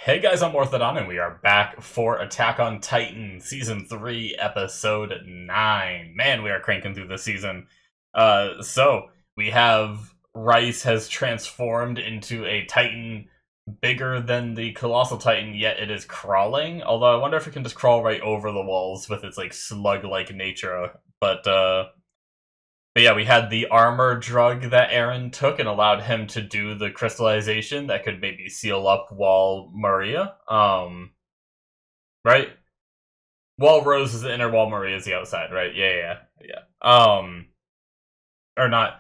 Hey guys, I'm Morthadon, and we are back for Attack on Titan, Season 3, Episode 9. Man, we are cranking through this season. So, we have Rice has transformed into a Titan bigger than the Colossal Titan, yet it is crawling. Although, I wonder if it can just crawl right over the walls with its, like, slug-like nature. But yeah, we had the armor drug that Eren took and allowed him to do the crystallization that could maybe seal up Wall Maria. Right? Wall Rose is the inner, Wall Maria is the outside, right? Yeah. Or not.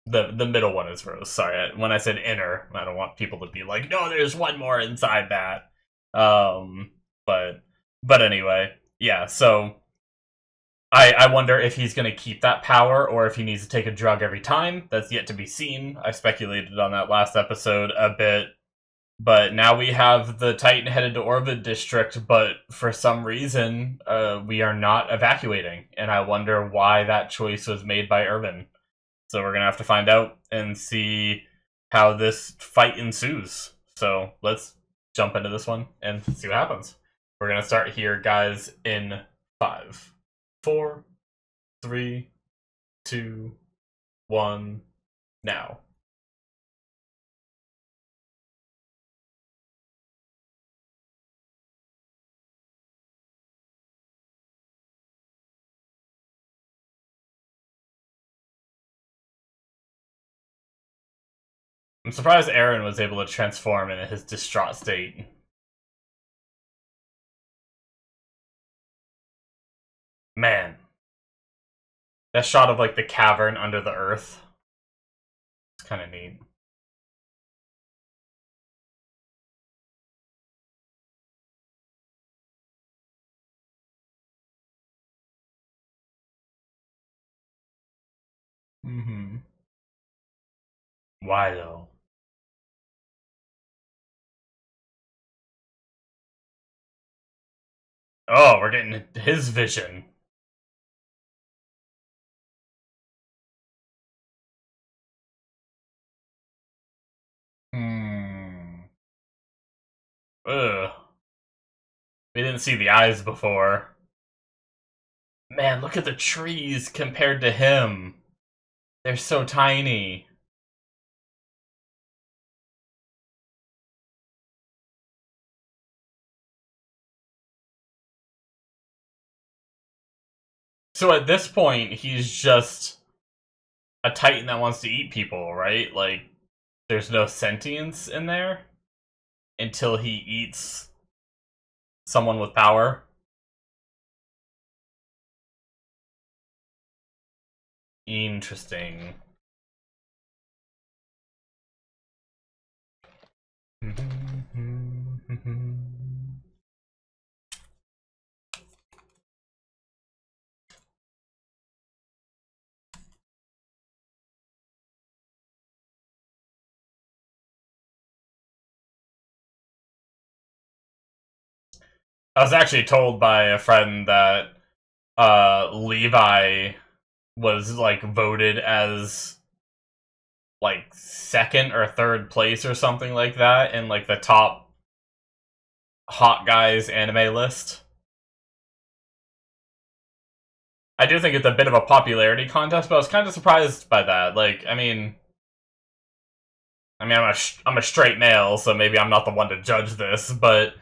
The middle one is Rose. Sorry, when I said inner, I don't want people to be like, no, there's one more inside that. Um, but anyway, yeah. So I wonder if he's going to keep that power or if he needs to take a drug every time. That's yet to be seen. I speculated on that last episode a bit. But now we have the Titan headed to Orbit District, but for some reason, we are not evacuating. And I wonder why that choice was made by Irvin. So we're going to have to find out and see how this fight ensues. So let's jump into this one and see what happens. We're going to start here, guys, in 5, 4, 3, 2, 1, now. I'm surprised Eren was able to transform in his distraught state. Man, that shot of like the cavern under the earth. It's kind of neat. Mm-hmm. Why though? Oh, we're getting his vision. Hmm. Ugh. We didn't see the eyes before. Man, look at the trees compared to him. They're so tiny. So at this point, he's just a Titan that wants to eat people, right? Like, there's no sentience in there until he eats someone with power. Interesting. I was actually told by a friend that Levi was like voted as like second or third place or something like that in like the top hot guys anime list. I do think it's a bit of a popularity contest, but I was kind of surprised by that. Like, I'm a straight male, so maybe I'm not the one to judge this, but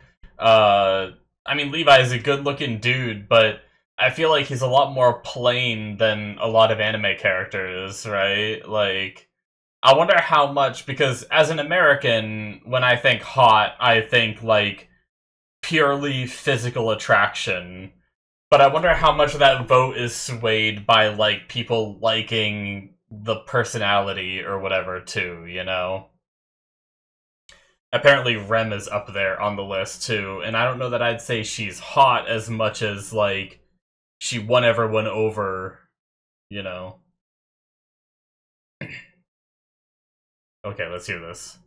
Levi is a good-looking dude, but I feel like he's a lot more plain than a lot of anime characters, right? Like, I wonder how much, because as an American, when I think hot, I think, like, purely physical attraction. But I wonder how much of that vote is swayed by, like, people liking the personality or whatever, too, you know? Apparently Rem is up there on the list too, and I don't know that I'd say she's hot as much as like she won everyone over, you know. Okay, let's hear this.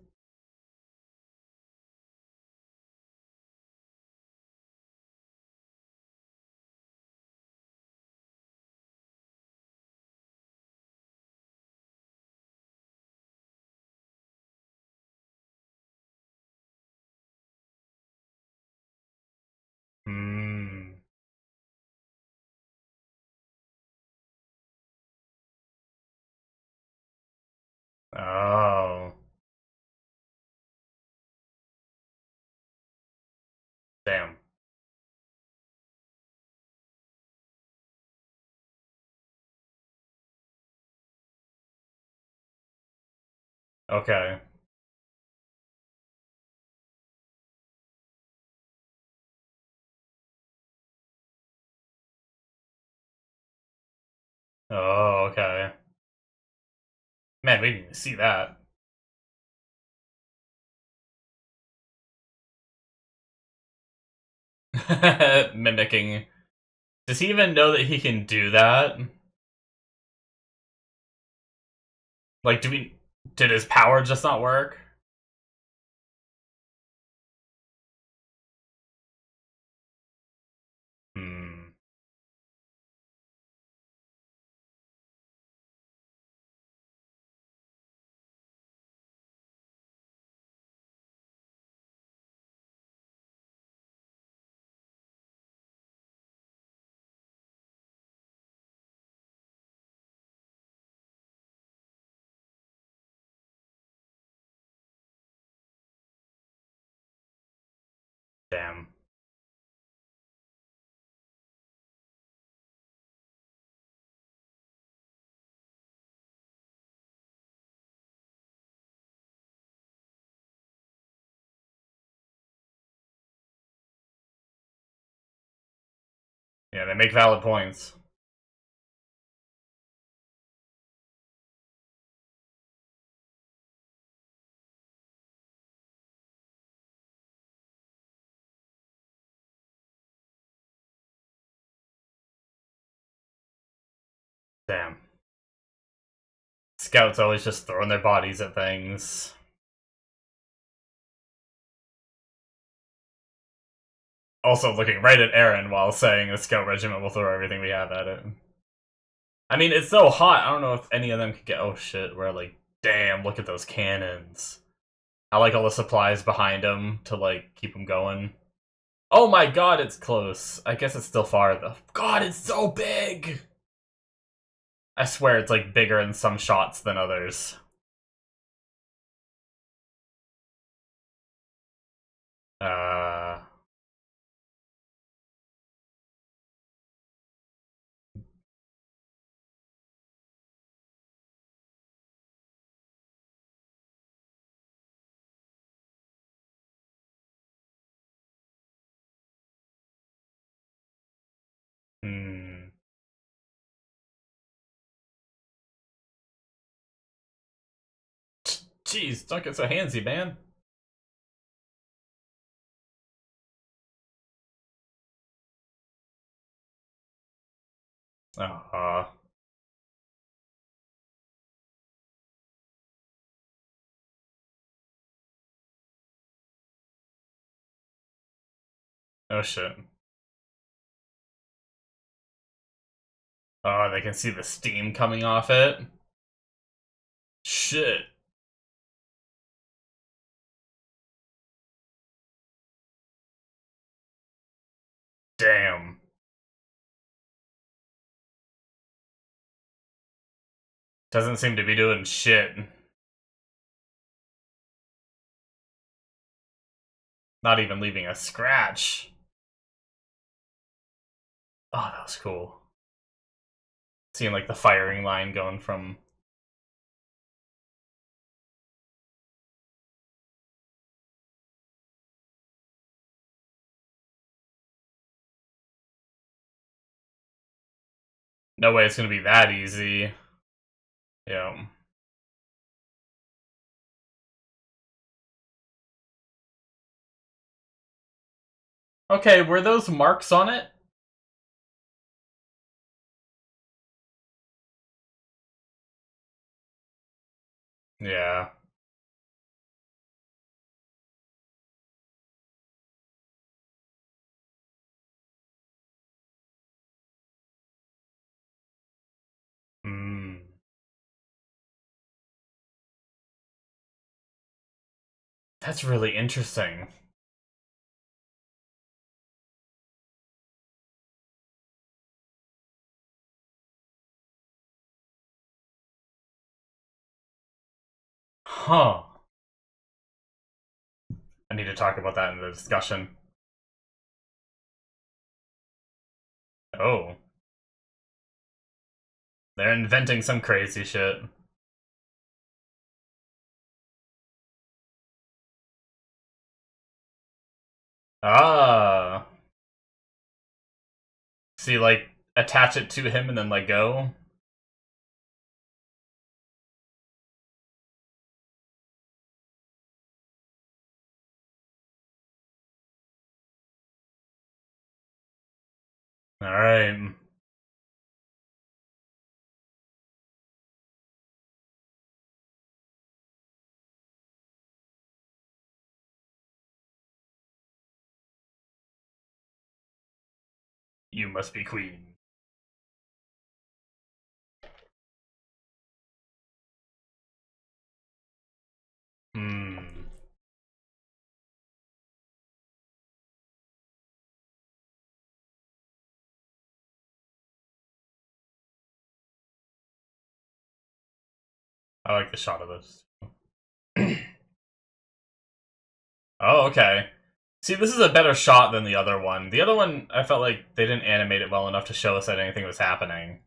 Oh. Damn. Okay. Oh, okay. Man, we didn't even see that. Mimicking. Does he even know that he can do that? Like, did his power just not work? Hmm. Damn. Yeah, they make valid points. Damn. Scouts always just throwing their bodies at things. Also looking right at Aaron while saying a scout regiment will throw everything we have at it. I mean, it's so hot, I don't know if any of them could get... Oh shit, we're like, damn, look at those cannons. I like all the supplies behind them to, like, keep them going. Oh my god, it's close. I guess it's still far, though. God, it's so big! I swear it's, like, bigger in some shots than others. Uh... Hmm... Jeez, don't get so handsy, man. Uh... Oh shit. Oh, they can see the steam coming off it. Shit. Damn. Doesn't seem to be doing shit. Not even leaving a scratch. Oh, that was cool. Seeing, like, the firing line going from... No way it's gonna be that easy. Yeah. Okay, were those marks on it? Yeah. Hmm. That's really interesting. Huh. I need to talk about that in the discussion. Oh. They're inventing some crazy shit. Ah. See, like, attach it to him and then let go? Alright. You must be queen. Hmm. I like the shot of this. Oh, okay. See, this is a better shot than the other one. The other one, I felt like they didn't animate it well enough to show us that anything was happening.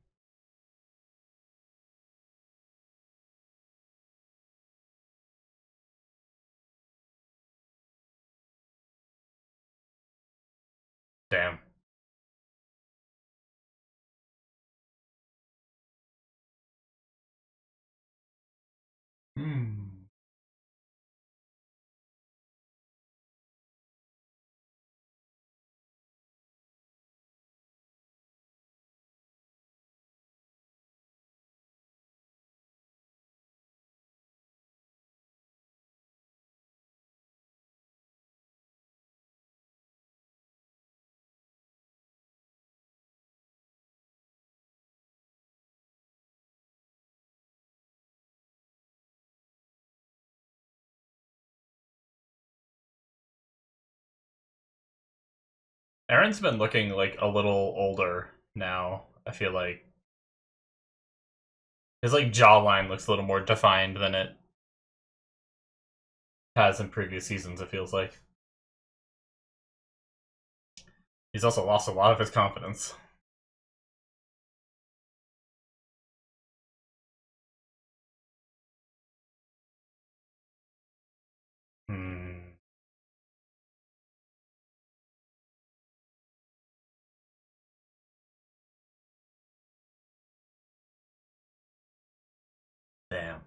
Damn. Hmm. Aaron's been looking like a little older now, I feel like. His like jawline looks a little more defined than it has in previous seasons, it feels like. He's also lost a lot of his confidence. Hmm. Damn.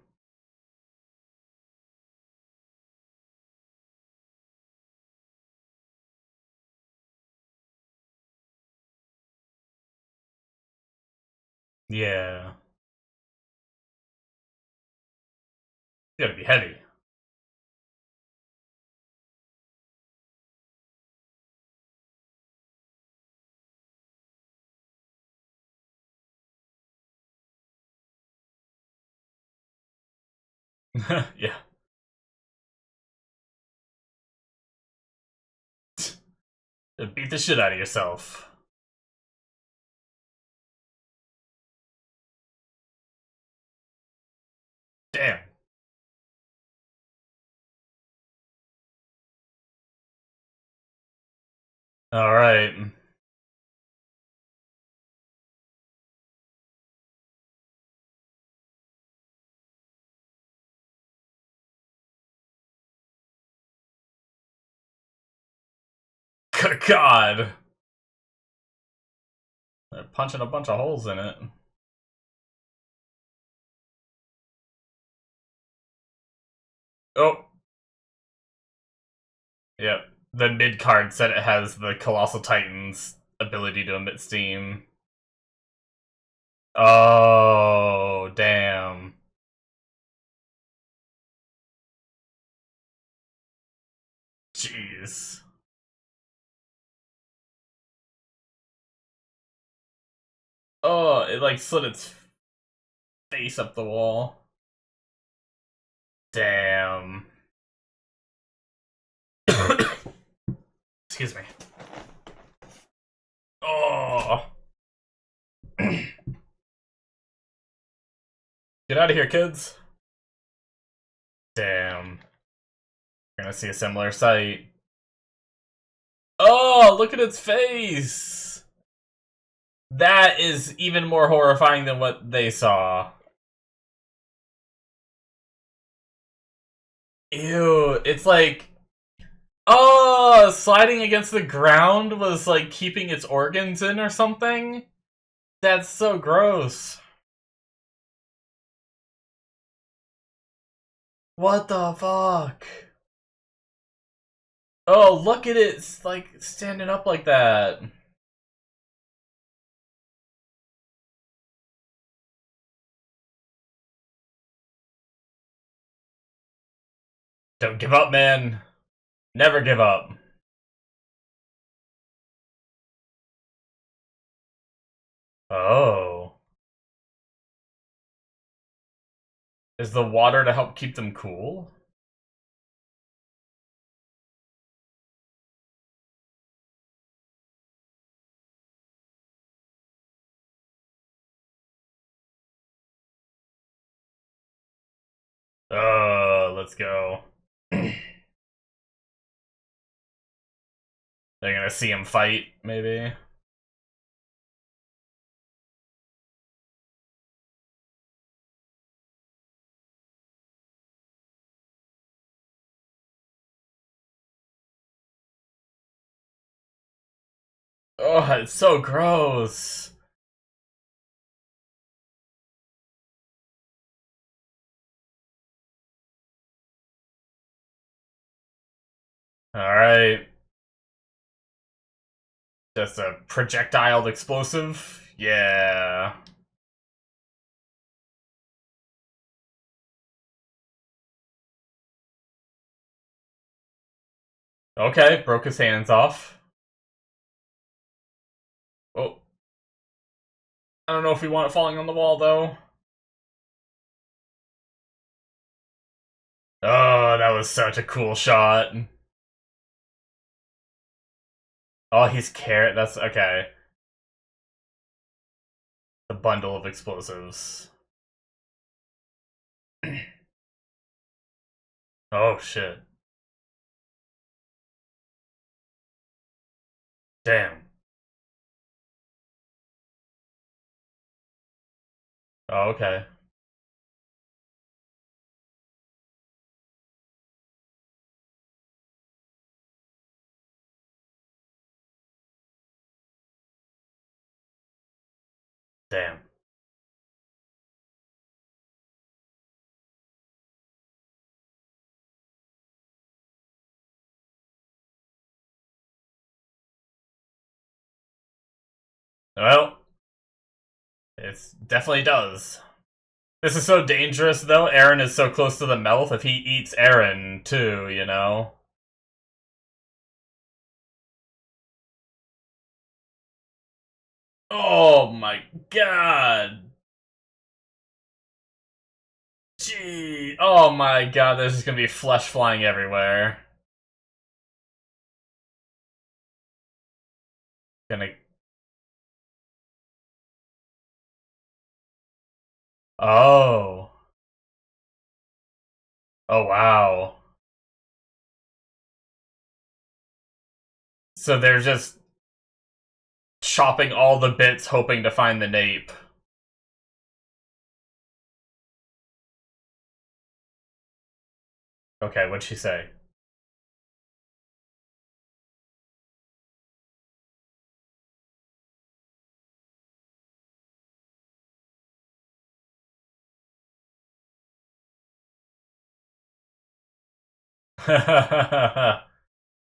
Yeah. You gotta be heavy. Yeah. Beat the shit out of yourself. Damn. Alright. Good God. They're punching a bunch of holes in it. Oh. Yep. The mid card said it has the Colossal Titan's ability to emit steam. Oh, damn. Jeez. Oh, it like slid its face up the wall. Damn. Excuse me. Oh. Get out of here, kids. Damn. We're gonna see a similar sight. Oh, look at its face! That is even more horrifying than what they saw. Ew, it's like... Oh, sliding against the ground was like keeping its organs in or something? That's so gross. What the fuck? Oh, look at it, it's like standing up like that. Don't give up, man. Never give up. Oh. Is the water to help keep them cool? Let's go. They're gonna see him fight, maybe? Oh, it's so gross. Alright. Just a projectile explosive? Yeah. Okay, broke his hands off. Oh. I don't know if we want it falling on the wall, though. Oh, that was such a cool shot. Oh, he's carrot. That's okay. The bundle of explosives. Oh, shit. Damn. Oh, okay. Damn. Well, it definitely does. This is so dangerous, though. Aaron is so close to the mouth. If he eats Aaron, too, you know? Oh my god! Gee! Oh my god, there's just gonna be flesh flying everywhere. Gonna... Oh. Oh wow. So they're just chopping all the bits hoping to find the nape. Okay, what'd she say?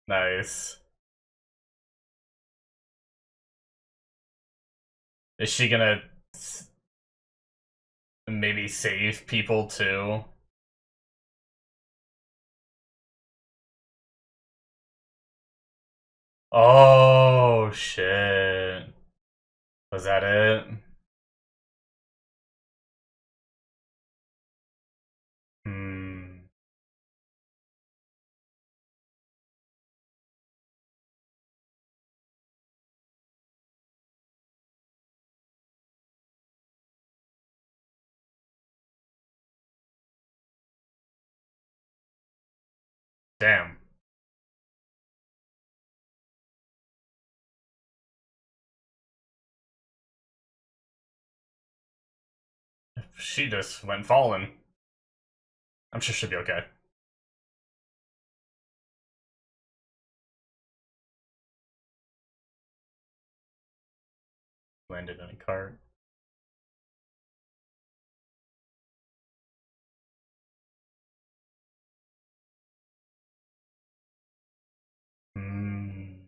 Nice. Is she gonna maybe save people too? Oh shit. Was that it? Hmm. Damn. She just went falling. I'm sure she'll be okay. Landed in a cart. Hmm.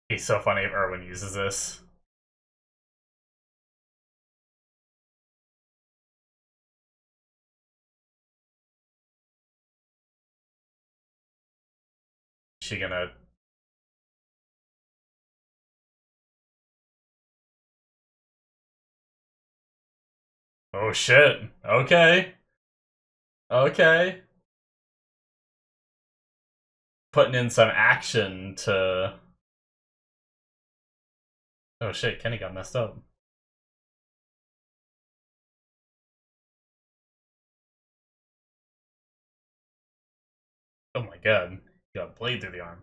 He's so funny if Erwin uses this. She gonna... Oh shit. Okay. Okay. Putting in some action to... Oh shit, Kenny got messed up. Oh my god. He got a blade through the arm.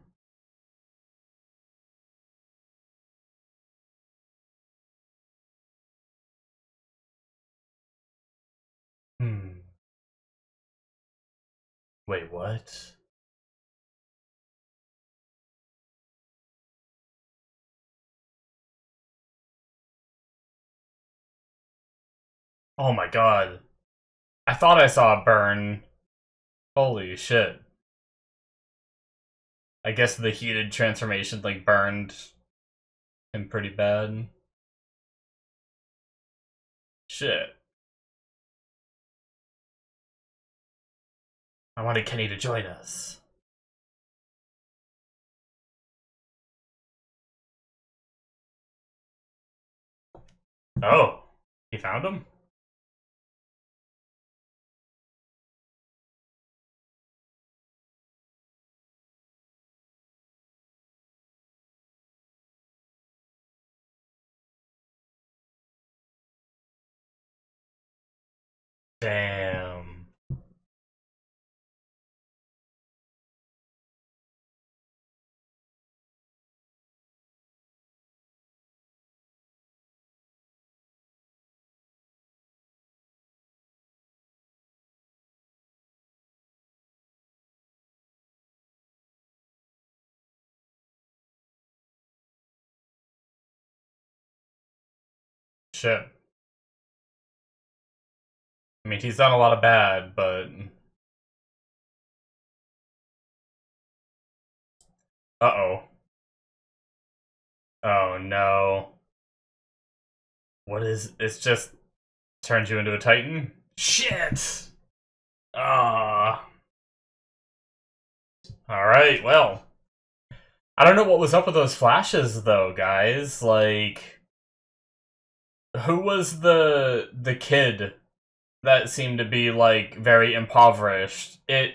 Hmm. Wait, what? Oh my god. I thought I saw a burn. Holy shit. I guess the heated transformation, like, burned him pretty bad. Shit. I wanted Kenny to join us. Oh. He found him? Damn. Shit. I mean, he's done a lot of bad, but... Uh-oh. Oh, no. What is... It's just... Turns you into a titan? Shit! Ah. Alright, well. I don't know what was up with those flashes, though, guys. Like... Who was the kid that seemed to be, like, very impoverished? It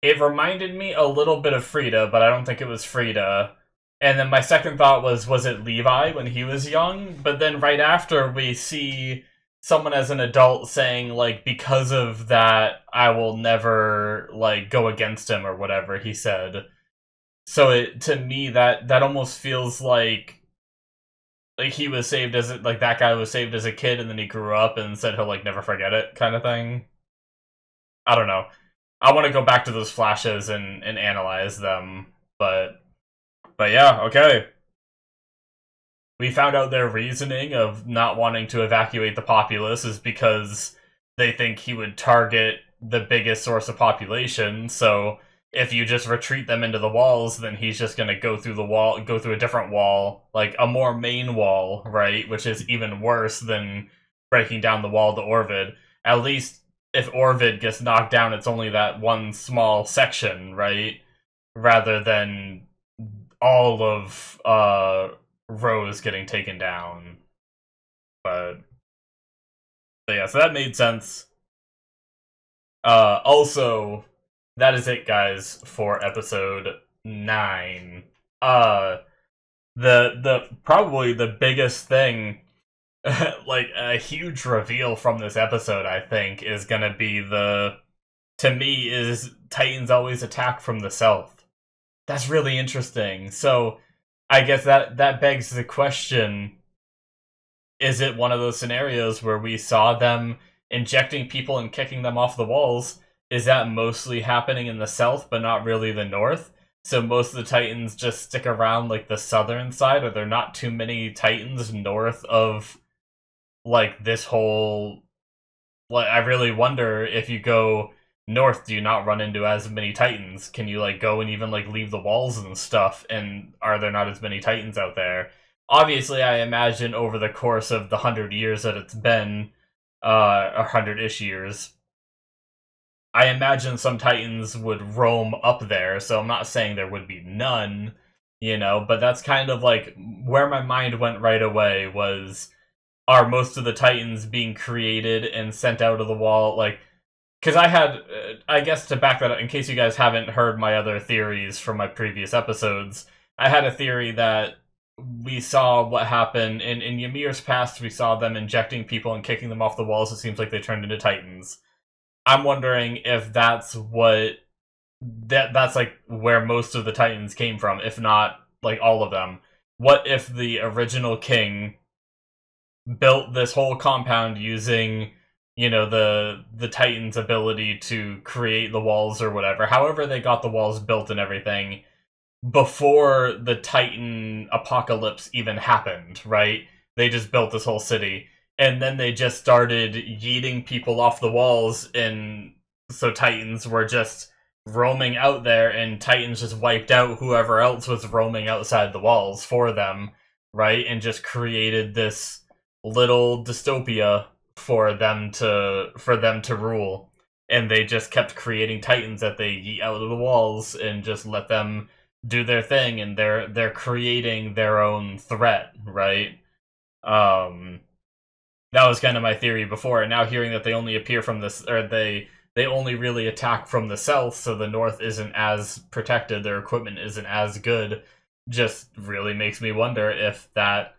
reminded me a little bit of Frida, but I don't think it was Frida. And then my second thought was it Levi when he was young? But then right after we see someone as an adult saying, like, because of that, I will never, like, go against him or whatever he said. So to me, that almost feels like he was saved as, like, that guy was saved as a kid and then he grew up and said he'll, like, never forget it kind of thing. I don't know. I want to go back to those flashes and analyze them, but yeah, okay. We found out their reasoning of not wanting to evacuate the populace is because they think he would target the biggest source of population, so if you just retreat them into the walls, then he's just gonna go through the wall, go through a different wall, like a more main wall, right? Which is even worse than breaking down the wall to Orvid. At least if Orvid gets knocked down, it's only that one small section, right? Rather than all of Rose getting taken down. But yeah, so that made sense. Also, that is it, guys, for episode 9. the probably the biggest thing, like a huge reveal from this episode, I think, is gonna be to me, is Titans always attack from the south. That's really interesting. So I guess that begs the question, is it one of those scenarios where we saw them injecting people and kicking them off the walls? Is that mostly happening in the south, but not really the north? So most of the Titans just stick around like the southern side, or there not too many Titans north of like this whole. Like, I really wonder, if you go north, do you not run into as many Titans? Can you like go and even like leave the walls and stuff? And are there not as many Titans out there? Obviously, I imagine over the course of the 100 years that it's been, 100-ish years, I imagine some Titans would roam up there. So I'm not saying there would be none, but that's kind of like where my mind went right away was, are most of the Titans being created and sent out of the wall? Like, because I guess to back that up, in case you guys haven't heard my other theories from my previous episodes, I had a theory that we saw what happened in Ymir's past. We saw them injecting people and kicking them off the walls. It seems like they turned into Titans. I'm wondering if that's that's like where most of the Titans came from, if not like all of them. What if the original king built this whole compound using, the Titans' ability to create the walls or whatever, however they got the walls built and everything, before the Titan apocalypse even happened, right? They just built this whole city, and then they just started yeeting people off the walls, and so Titans were just roaming out there, and Titans just wiped out whoever else was roaming outside the walls for them, right? And just created this little dystopia for them to rule, and they just kept creating Titans that they yeet out of the walls and just let them do their thing, and they're creating their own threat, right? That was kind of my theory before, and now hearing that they only appear from this, or they only really attack from the south, so the north isn't as protected, their equipment isn't as good, just really makes me wonder if that,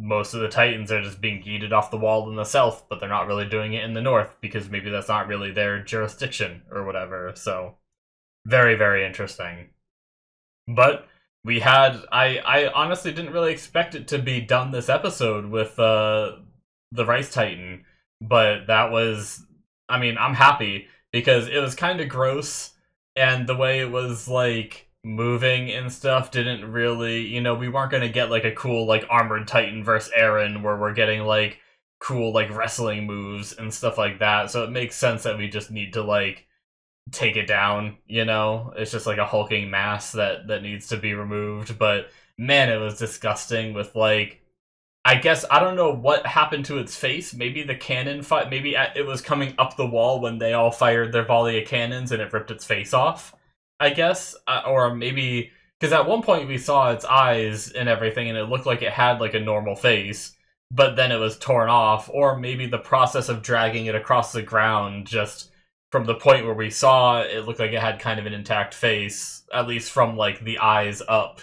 most of the Titans are just being yeeted off the wall in the south, but they're not really doing it in the north, because maybe that's not really their jurisdiction, or whatever, so very, very interesting. But I honestly didn't really expect it to be done this episode with the Rice Titan, but that was, I'm happy, because it was kind of gross, and the way it was, like, moving and stuff didn't really, we weren't going to get, like, a cool, like, Armored Titan versus Eren, where we're getting, like, cool, like, wrestling moves and stuff like that, so it makes sense that we just need to, like, take it down, It's just like a hulking mass that needs to be removed, but man, it was disgusting with, like, I guess, I don't know what happened to its face. Maybe the cannon maybe it was coming up the wall when they all fired their volley of cannons and it ripped its face off, I guess, or maybe, because at one point we saw its eyes and everything and it looked like it had like a normal face, but then it was torn off, or maybe the process of dragging it across the ground, just from the point where we saw it looked like it had kind of an intact face, at least from like the eyes up,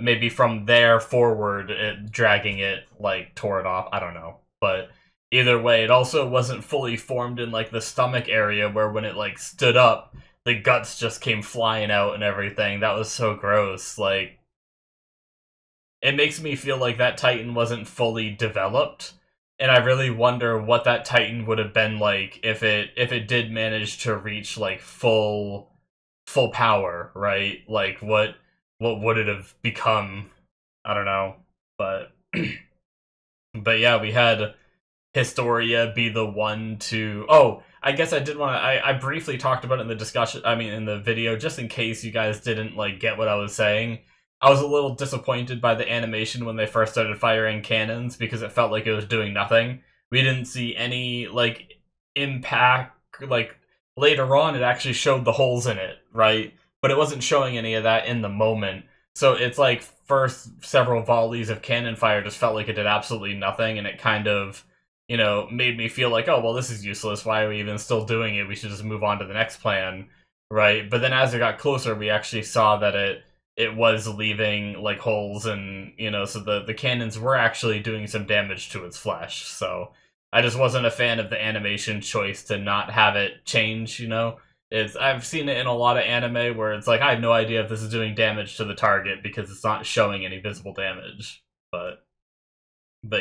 maybe from there forward, dragging it, like, tore it off. I don't know. But either way, it also wasn't fully formed in, like, the stomach area, where when it, like, stood up, the guts just came flying out and everything. That was so gross. Like, it makes me feel like that Titan wasn't fully developed, and I really wonder what that Titan would have been like if it did manage to reach, like, full power, right? Like, what would it have become? I don't know, but but yeah, we had Historia be the one to. Oh, I guess I did want to. I briefly talked about it in the discussion. In the video, just in case you guys didn't like get what I was saying. I was a little disappointed by the animation when they first started firing cannons, because it felt like it was doing nothing. We didn't see any like impact. Like, later on, it actually showed the holes in it, right? But it wasn't showing any of that in the moment. So it's like first several volleys of cannon fire just felt like it did absolutely nothing, and it kind of, made me feel like, oh, well, this is useless. Why are we even still doing it? We should just move on to the next plan, right? But then as it got closer, we actually saw that it was leaving like holes, and so the cannons were actually doing some damage to its flesh. So I just wasn't a fan of the animation choice to not have it change. I've seen it in a lot of anime where it's like I have no idea if this is doing damage to the target because it's not showing any visible damage. But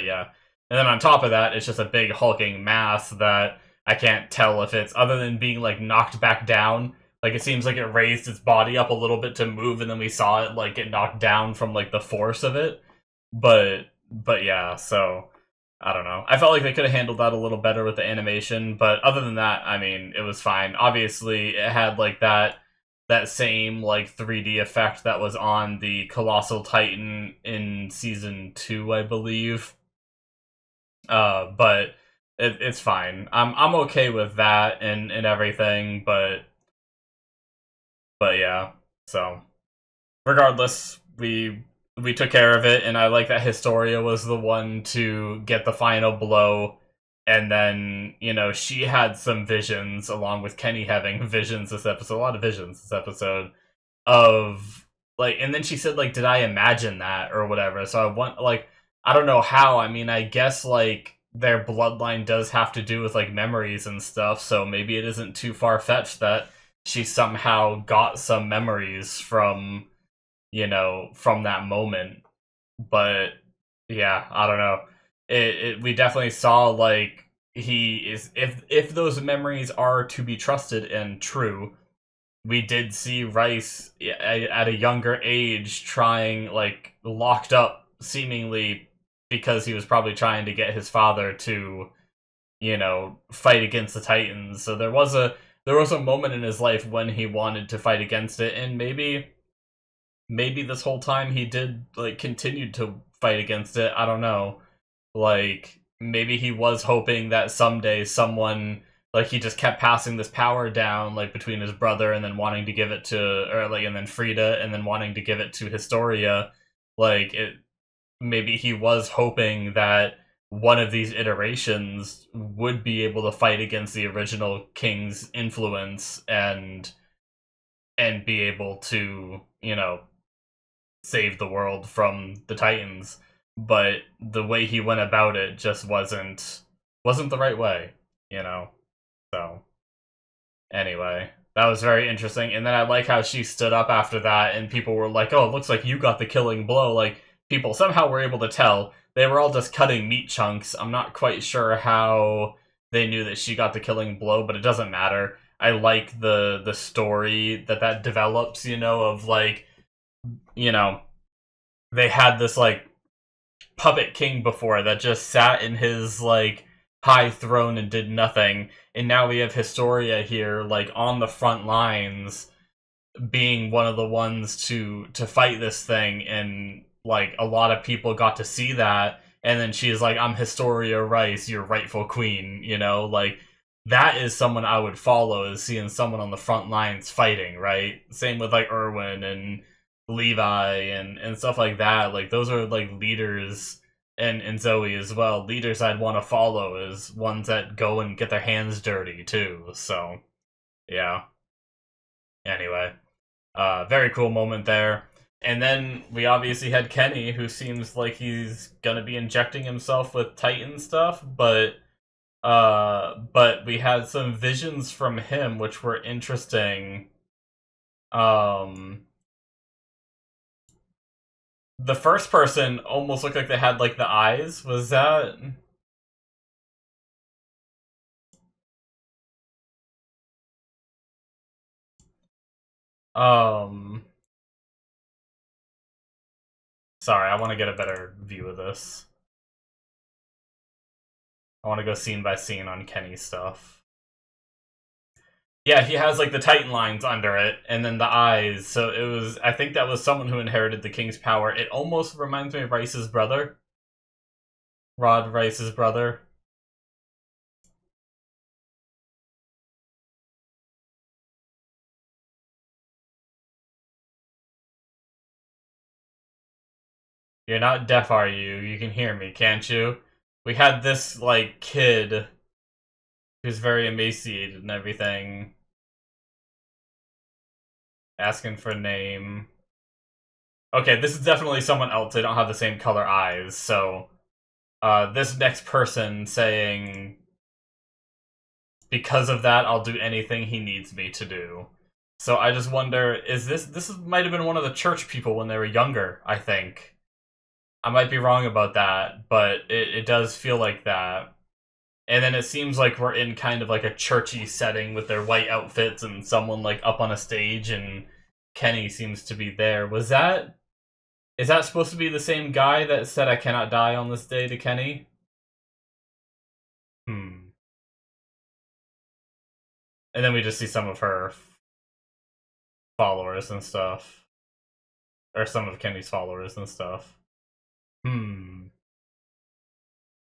yeah. And then on top of that, it's just a big hulking mass that I can't tell if it's, other than being like knocked back down, like it seems like it raised its body up a little bit to move, and then we saw it like get knocked down from like the force of it. But yeah, so I don't know. I felt like they could have handled that a little better with the animation, but other than that, I mean, it was fine. Obviously, it had like that same like 3D effect that was on the Colossal Titan in season 2, I believe. But it's fine. I'm okay with that and everything, but yeah. So regardless, we took care of it, and I like that Historia was the one to get the final blow. And then, she had some visions, along with Kenny having visions this episode, a lot of visions this episode, of, like, and then she said, like, did I imagine that, or whatever, so I want, like, I don't know how, I mean, I guess, like, their bloodline does have to do with, like, memories and stuff, so maybe it isn't too far-fetched that she somehow got some memories from, from that moment. But yeah, I don't know. We definitely saw like he is, if those memories are to be trusted and true, we did see Rice at a younger age trying, like, locked up seemingly because he was probably trying to get his father to, fight against the Titans. So there was a moment in his life when he wanted to fight against it, and maybe this whole time he did, like, continued to fight against it. I don't know. Like, maybe he was hoping that someday someone, like, he just kept passing this power down, like, between his brother and then wanting to give it to, or like, and then Frida, and then wanting to give it to Historia. Like, maybe he was hoping that one of these iterations would be able to fight against the original king's influence and be able to, save the world from the Titans. But the way he went about it just wasn't the right way, you know. So anyway, that was very interesting. And then I like how she stood up after that, and people were like, "Oh, it looks like you got the killing blow." Like, people somehow were able to tell. They were all just cutting meat chunks. I'm not quite sure how they knew that she got the killing blow, but it doesn't matter. I like the story that develops, of, like, you know, they had this, like, puppet king before that just sat in his, like, high throne and did nothing, and now we have Historia here, like, on the front lines, being one of the ones to fight this thing, and, like, a lot of people got to see that, and then she's like, I'm Historia Rice, your rightful queen, like, that is someone I would follow, is seeing someone on the front lines fighting, right? Same with, like, Erwin and Levi and stuff like that. Like, those are, like, leaders, and Zoe as well. Leaders I'd want to follow is ones that go and get their hands dirty too. So yeah. Anyway, very cool moment there. And then we obviously had Kenny, who seems like he's gonna be injecting himself with Titan stuff, but we had some visions from him which were interesting. Um, the first person almost looked like they had, like, the eyes. Was that? Um, Sorry, I want to get a better view of this. I want to go scene by scene on Kenny's stuff. Yeah, he has, like, the Titan lines under it, and then the eyes. So it was, I think that was someone who inherited the king's power. It almost reminds me of Rice's brother. Rod Rice's brother. You're not deaf, are you? You can hear me, can't you? We had this, like, kid who's very emaciated and everything, asking for a name. Okay, this is definitely someone else. They don't have the same color eyes, so this next person saying, because of that, I'll do anything he needs me to do. So I just wonder, is this might have been one of the church people when they were younger, I think. I might be wrong about that, but it does feel like that. And then it seems like we're in kind of like a churchy setting with their white outfits and someone like up on a stage, and Kenny seems to be there. Is that supposed to be the same guy that said I cannot die on this day to Kenny? Hmm. And then we just see some of her followers and stuff. Or some of Kenny's followers and stuff. Hmm.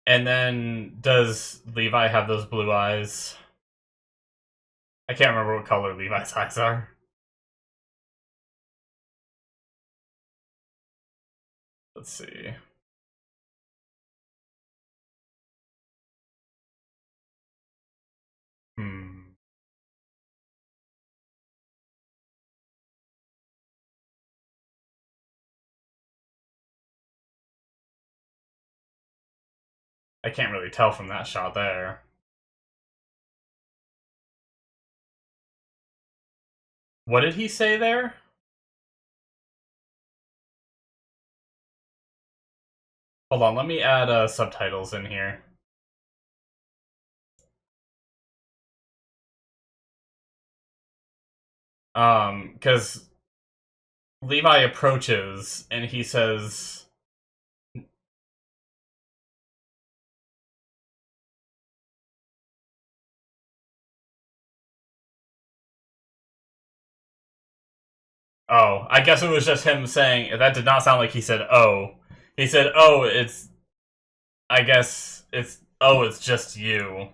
And then, does Levi have those blue eyes? I can't remember what color Levi's eyes are. Let's see. Hmm. I can't really tell from that shot there. What did he say there? Hold on, let me add subtitles in here. Because Levi approaches and he says, oh, I guess it was just him saying, that did not sound like he said, oh. He said, oh, I guess it's just you.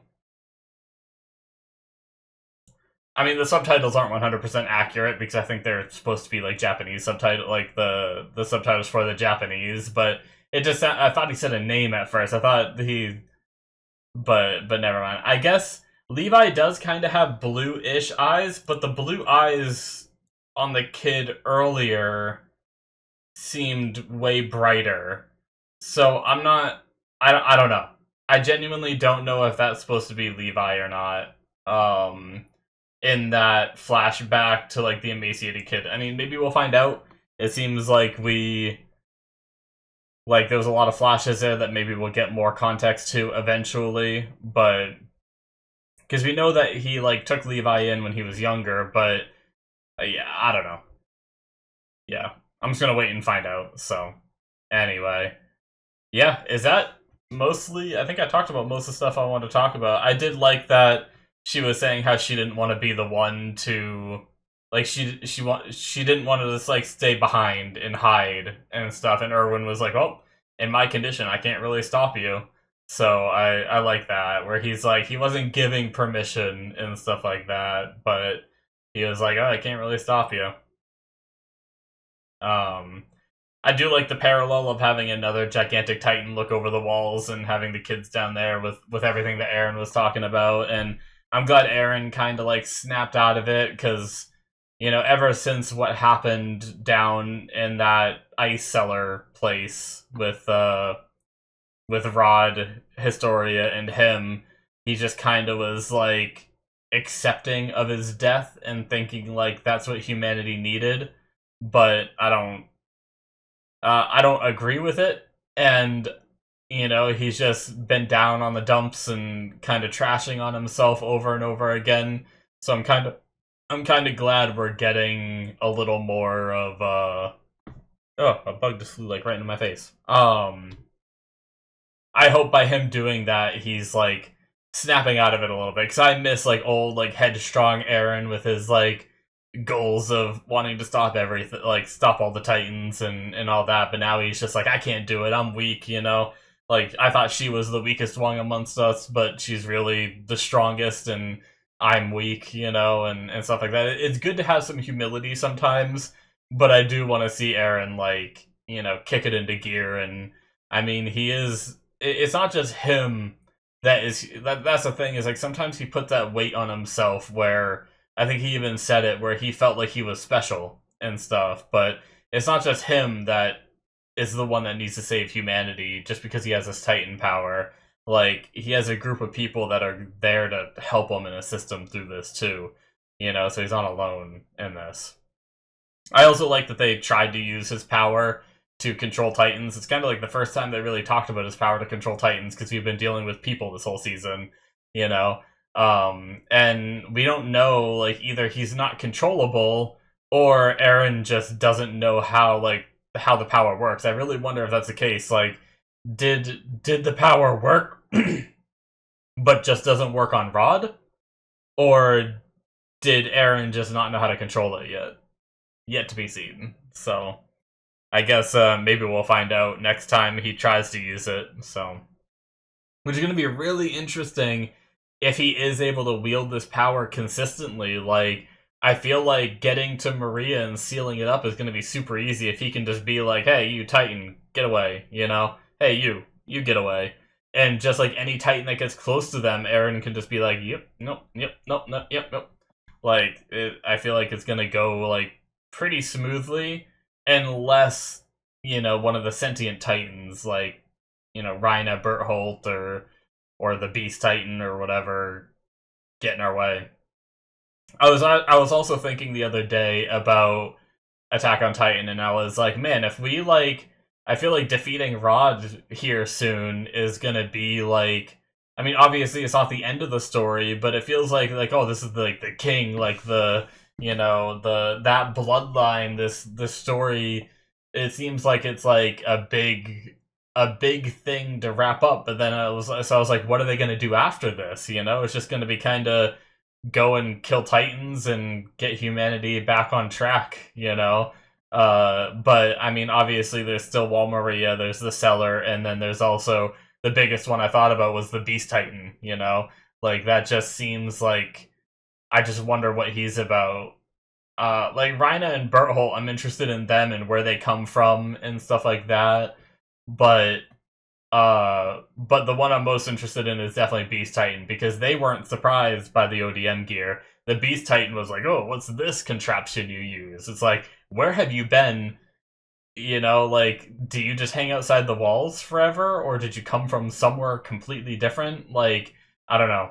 I mean, the subtitles aren't 100% accurate because I think they're supposed to be like Japanese subtitle, like the subtitles for the Japanese. But it just I thought he said a name at first. I thought but never mind. I guess Levi does kind of have blue-ish eyes, but the blue eyes on the kid earlier seemed way brighter. So I'm not. I don't know. I genuinely don't know if that's supposed to be Levi or not. In that flashback to like the emaciated kid. I mean, maybe we'll find out. It seems like there was a lot of flashes there that maybe we'll get more context to eventually, but because we know that he like took Levi in when he was younger, but yeah, I don't know. Yeah, I'm just gonna wait and find out. So anyway, yeah, is that mostly? I think I talked about most of the stuff I wanted to talk about. I did like that she was saying how she didn't want to be the one to like she didn't want to just like stay behind and hide and stuff. And Erwin was like, "Oh, in my condition, I can't really stop you." So I like that where he's like he wasn't giving permission and stuff like that, but he was like, "Oh, I can't really stop you." Um, I do like the parallel of having another gigantic titan look over the walls and having the kids down there with everything that Aaron was talking about, and I'm glad Aaron kind of like snapped out of it because ever since what happened down in that ice cellar place with Rod, Historia, and him, he just kind of was like accepting of his death and thinking like that's what humanity needed, but I don't agree with it, and he's just been down on the dumps and kind of trashing on himself over and over again. So I'm kind of glad we're getting a little more of oh, a bug just flew like right into my face. I hope by him doing that, he's like snapping out of it a little bit because I miss like old like headstrong Aaron with his like goals of wanting to stop everything, like stop all the Titans and all that. But now he's just like, I can't do it. I'm weak. Like I thought she was the weakest one amongst us, but she's really the strongest, and I'm weak. And stuff like that. It's good to have some humility sometimes, but I do want to see Aaron like kick it into gear. And I mean, he is. It's not just him that's the thing is like sometimes he puts that weight on himself where I think he even said it where he felt like he was special and stuff, but it's not just him that is the one that needs to save humanity just because he has this Titan power. Like, he has a group of people that are there to help him and assist him through this too. You know, so he's not alone in this. I also like that they tried to use his power to control Titans. It's kind of like the first time they really talked about his power to control Titans, because we've been dealing with people this whole season, you know? And we don't know, like, either he's not controllable, or Eren just doesn't know how the power works. I really wonder if that's the case. Like, did the power work, but just doesn't work on Rod? Or did Eren just not know how to control it yet? Yet to be seen. So, I guess maybe we'll find out next time he tries to use it. So, which is going to be really interesting if he is able to wield this power consistently. Like, I feel like getting to Maria and sealing it up is going to be super easy if he can just be like, hey, you Titan, get away, you know? Hey, you get away. And just like any Titan that gets close to them, Eren can just be like, yep, nope, yep, nope, nope, yep, nope. Like, I feel like it's going to go, like, pretty smoothly, unless, you know, one of the sentient Titans, like, you know, Rhina, Bertholdt, or the Beast Titan or whatever, get in our way. I was also thinking the other day about Attack on Titan, and I was like, man, if we, like, I feel like defeating Rod here soon is gonna be, like, I mean, obviously it's not the end of the story, but it feels like, oh, this is, like, the king, like, the, you know, that bloodline, this story, it seems like it's, like, a big thing to wrap up, but then I was like, what are they gonna do after this, you know? It's just gonna be kinda go and kill Titans and get humanity back on track, you know? But, I mean, obviously there's still Wall Maria, there's the Cellar, and then there's also, the biggest one I thought about was the Beast Titan, you know? Like, that just seems like, I just wonder what he's about. Like, Rhina and Bertholdt, I'm interested in them and where they come from and stuff like that. But the one I'm most interested in is definitely Beast Titan, because they weren't surprised by the ODM gear. The Beast Titan was like, oh, what's this contraption you use? It's like, where have you been? You know, like, do you just hang outside the walls forever? Or did you come from somewhere completely different? Like, I don't know.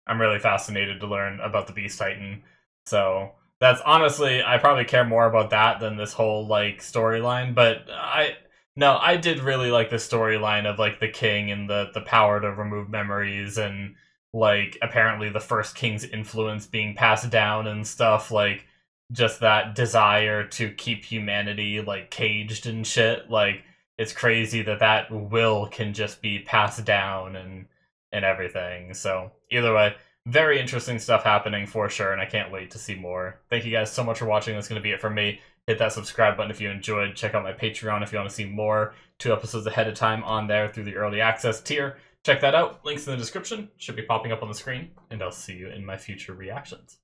I'm really fascinated to learn about the Beast Titan. So, that's honestly, I probably care more about that than this whole, like, storyline. But I did really like the storyline of, like, the king and the power to remove memories, and, like, apparently the first king's influence being passed down and stuff. Like, just that desire to keep humanity, like, caged and shit. Like, it's crazy that will can just be passed down and everything. So, either way, very interesting stuff happening for sure, and I can't wait to see more. Thank you guys so much for watching. That's going to be it from me. Hit that subscribe button if you enjoyed. Check out my Patreon if you want to see more. 2 episodes ahead of time on there through the early access tier. Check that out. Links in the description. Should be popping up on the screen. And I'll see you in my future reactions.